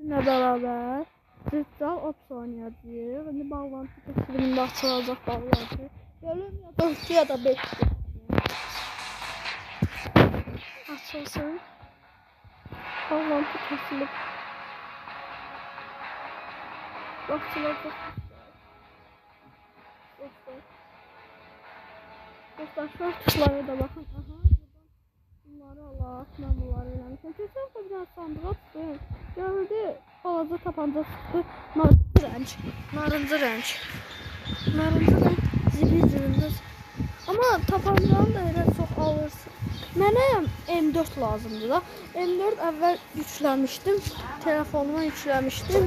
Sizinlə bərabər Cüccal Ops oynayacağıq. İndi bağlantı təsirində açılacaq bağlantı. Gəlin ya 4 ya da 5 açılsın. Bağlantı kesilib. Açılacaq. Dostlar şu tuşlara da bakın. Aha. Bunları Allah, mən bunları eləmişəm. Keçən də biraz sandığa çıxdım. Gördü, balaca tapanca çıxdı. Narıncı rəng. Zibil. Amma tapancanı da elə çox alırsın. Mənə M4 lazımdır da. M4 əvvəl yükləmişdim. Telefonuma yükləmişdim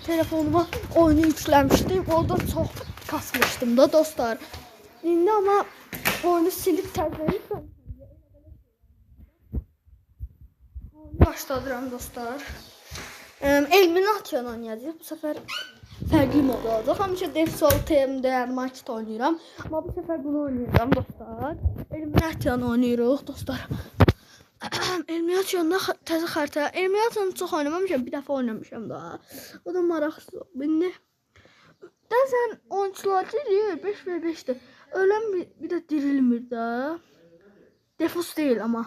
Telefonuma oyunu yükləmişdim. Orada çox kasmışdım da dostlar. İndi amma oyunu silib təzələyirəm. Başladıram dostlar. Elimination oynayacağıq. Bu səfər fərqli mod olacaq. Həmişə Defsol TM'də Market oynayıram. Amma bu səfər bunu oynayacağım dostlar. Elimination oynayırıq dostlar. Elimination'da təzə xəritə. Elimination'ı çox oynamamışam. Bir dəfə oynamışam da. O da maraqsız. İndi dəsən oyunçular deyir 5v5'dir. Ölən bir də dirilmir də. Defus deyil amma.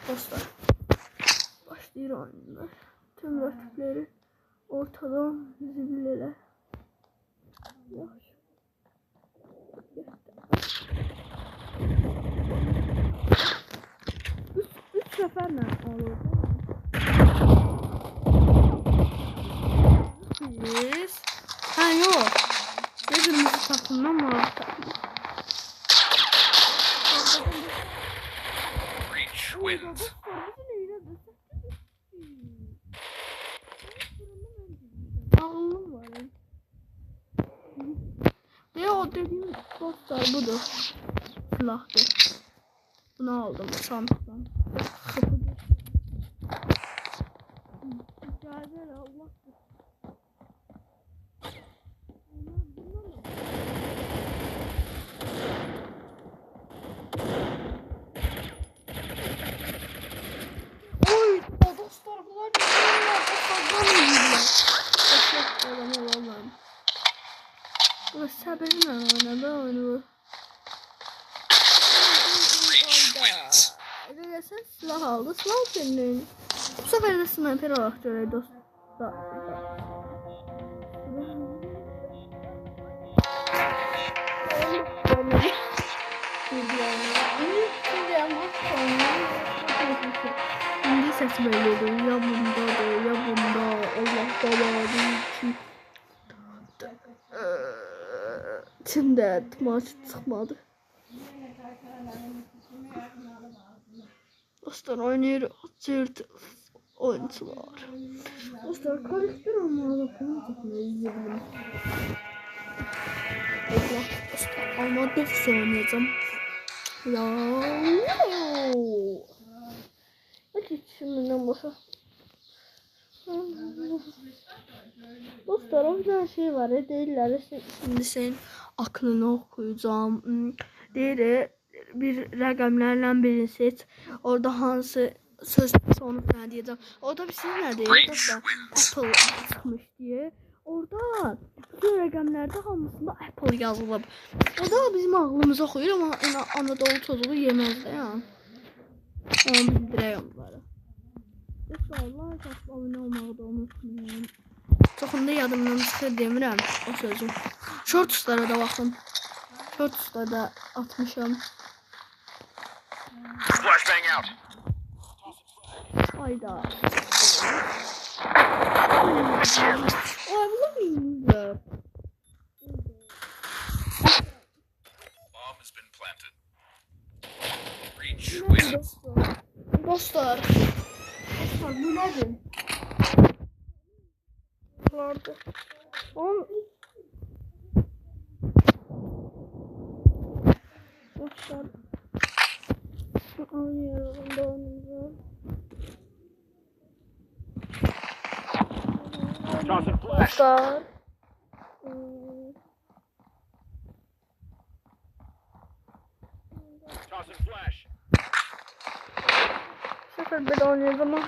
Dostlar. Başlayır oyunlar. Tüm rakipleri ortadan zibileler. Üç seferle alıyor. Biz. Ha yok. Birbirimizi takımdan mı aldık? Reach wins. Ağlım var. Ve o dediğim dostlar budur. Silahdır. Bunu aldım sandıktan. Mücadele Allah. Oy dostlar bunlar bu sabırla oynadı oyunu. Sen silah aldı. Silah senin. Bu sefer de sniper olarak görüyor dostlar. Şimdi ses böyleydi. Ya bundadır, ya bunda. Allah babadır ki. Şimdi maç çıkmadı. Dostlar oynuyor. Cırt oyuncular. Dostlar karıştırma. Allah dostlar. Ama Defus oynayacağım. Ya. Hadi şimdiden boşa. Dostlar o bir şey var ya değiller. Şimdi senin aklını okuyacağım. Deyir bir rəqəmlərlə birini seç. Orada hansı söz onu falan diyeceğim. Orada bir şey ne deyir? Dostlar Apple çıxmış diye. Orada bu rəqəmlərdə hamısında Apple yazılıb. O da bizim ağlımıza oxuyur ama Anadolu çocuğu yemez de ya. Onu bildirək onları. Dostlar like atıb abunə olmağı da unutmayın. Çoxunda yadımdan çıxır demirəm o sözü. Shortslara da baxın. Shortslara da atmışam. Flashbang out. Hayda. Ay bulamayayım da. Bomb has been planted. Reach wins. Dostlar. Bu nedir? Vardı. Dostlar. Oynayalım da oynayalım. Tossing flash. Dostlar. Tossing flash. Sefer bir oynayalım ama.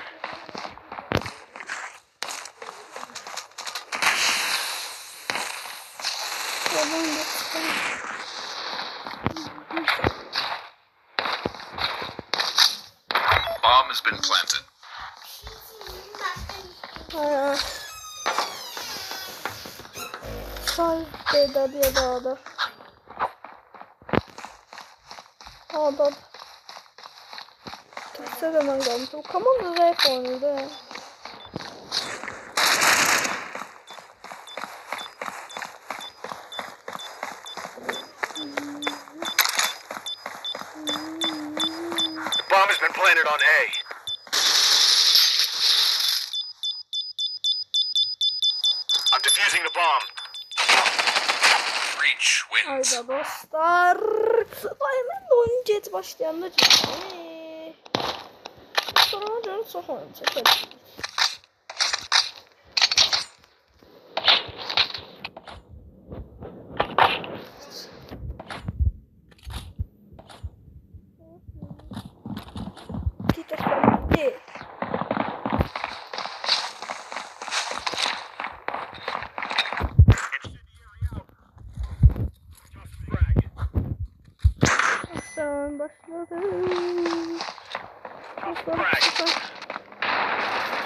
Yalan da. Bomb has been planted. Hayır. Say deda diye dağda. Dağda. Türkçe de ben kalmışım. Kamon da zayıf oynuyordu. Bomb has been planted on A. I'm defusing the bomb. Reach wins. Hayda dostlar. Ay ben de oyun geç başlayanda ciddi. Sonra canım çok oyun çekelim. Gitti. Sen başladı.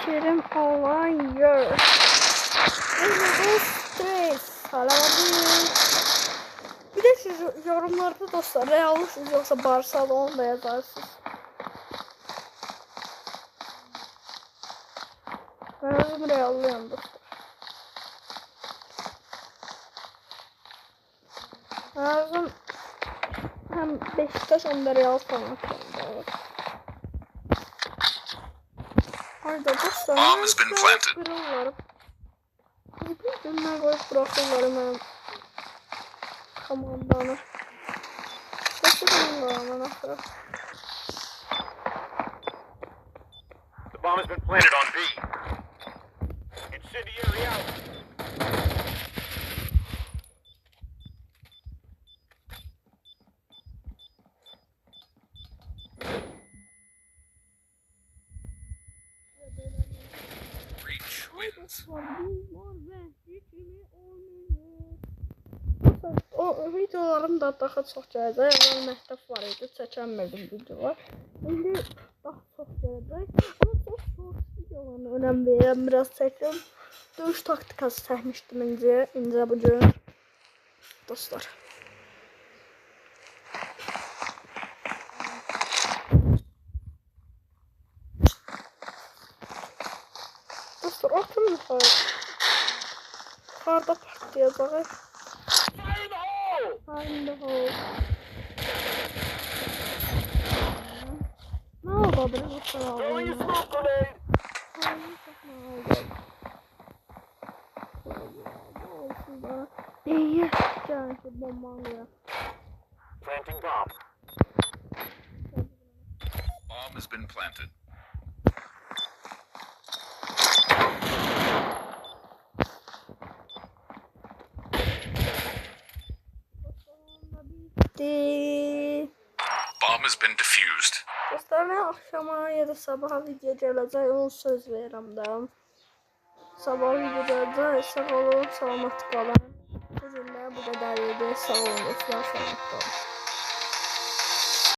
Kerim olayır. Bu stres. Hala değil. Bir de şu yorumlarda dostlar realsiniz yoksa Barcelona onu da yazarsınız. Ben özüm reallıyım dostlar. Ağzım hem Beşiktaş hem de Real falan. Hayda dostlar. Bomb has been planted. Kırılırım. Bir günler koyup bırakırlarım benim komandanı. Nasıl komandanı nasıl? The bomb has been planted on B. Incendiary out. Reach wins. O videolarım da daha çox gələcək. Əvvəl məktəb var idi, çəkənmirdim videolar. İndi daha çox gələcək. Amma çox videolarına önəm verirəm, biraz çəkim. Döyüş taktikası çəkmişdim incə bugün. Dostlar. Dostlar, atın harda partlayacaq. Fire in the hole! Find the hole. Ne oldu abi? Throwing a smoke grenade! İyi. Gel şu bombalıyor. Planting bomb. Bomb has been planted. Bitti. Bomb has been defused. Dostlar, ne akşama ya da sabaha video gələcək, onu söz verirəm də. Sabah video gələcək, sağ olun, salamat qalın. Bu günlər bu qədər idi, sağ olun dostlar, salamat qalın.